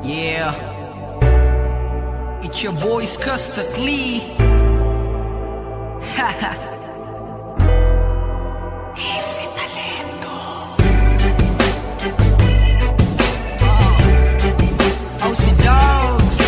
Yeah, it's your boys Custard Lee. Haha. Easy talento. Oh, si Dogs.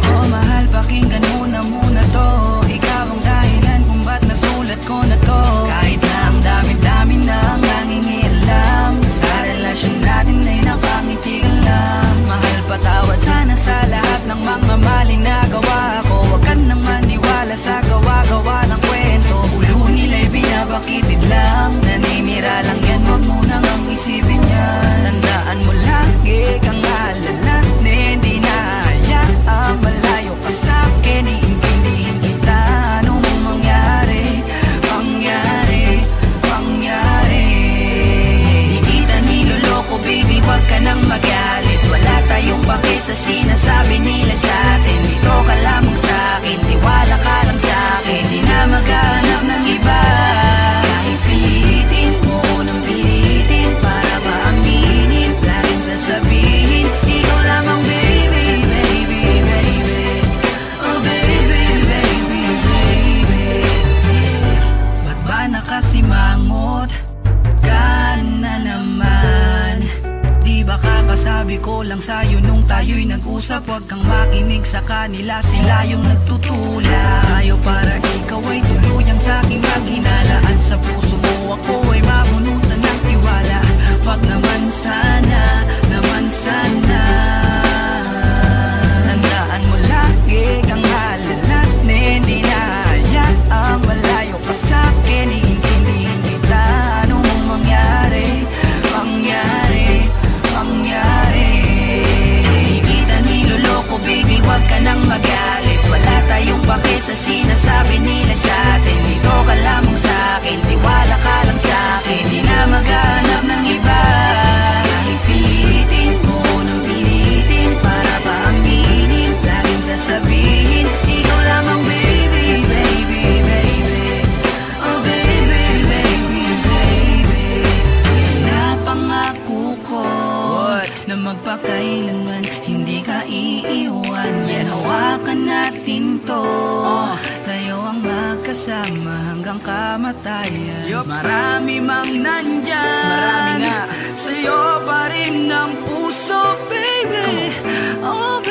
Oh, mahal, pakinggan mo na muna to. Ikaw ang dahilan kung ba't nasulat ko na to. Kahit na ang dami-dami na ang nangingialam, sa relasyon natin ay nakangiti ka lang. Mahal, patawad sana sa lahat ng mga maling nagawa ko. Huwag ka nang maniwala sa gawa-gawa ng kwento. Ulo nila'y binabakitid lang, naninira lang yan, huwag mo nang ang isipin yan. Tandaan mo lagi kang alala, na hindi na hayaang malayo ka sa'kin. Iintindihin kita, anong mangyari, mangyari, mangyari. Di kita niloloko baby, huwag ka nang magalit. Wala tayong pake sa sinasabi nila sa'tin. Dito ka lamang sa'kin, tiwala ka lang sa'kin. Di na maghanap ng iba. Kahit pilitin mo ko nang pilitin, para ba aminin, laging sasabihin ikaw lamang baby, baby, baby. Oh baby, baby, baby. Ba't ba nakasimangot ka na naman? Di ba kakasabi ko lang sa'yo nung tayo'y nag-usap? Huwag kang makinig sa kanila, sila yung nagtutula sa'yo para ikaw ay tuluyang sa'king maghinala. At sa puso mo ako ay mabunutan ng tiwala. Wag naman sana, naman sana. Tandaan mo lagi kang alala, na hindi na hayaang malayo ka sa'kin. Iintindihin kita, anong mangyari, mangyari, mangyari. Di kita niloloko baby, huwag ka nang magalit. Wala tayong pake sa sinasabi nila sa'tin. Dito ka lamang sa'kin, tiwala ka lang sa'kin. Di na maghanap ng iba. Kahit pilitin mo ko nang pilitin, para ba aminin, laging sasabihin ikaw lamang baby, baby, baby. Oh baby, baby, baby. Napangako ko na magpakailanman hindi ka iiwan. Yes, hawakan natin to, tayo ang magkasama hanggang kamatayan. Marami mang nandyan, marami nga, sa'yo pa rin ang puso baby. Oh baby.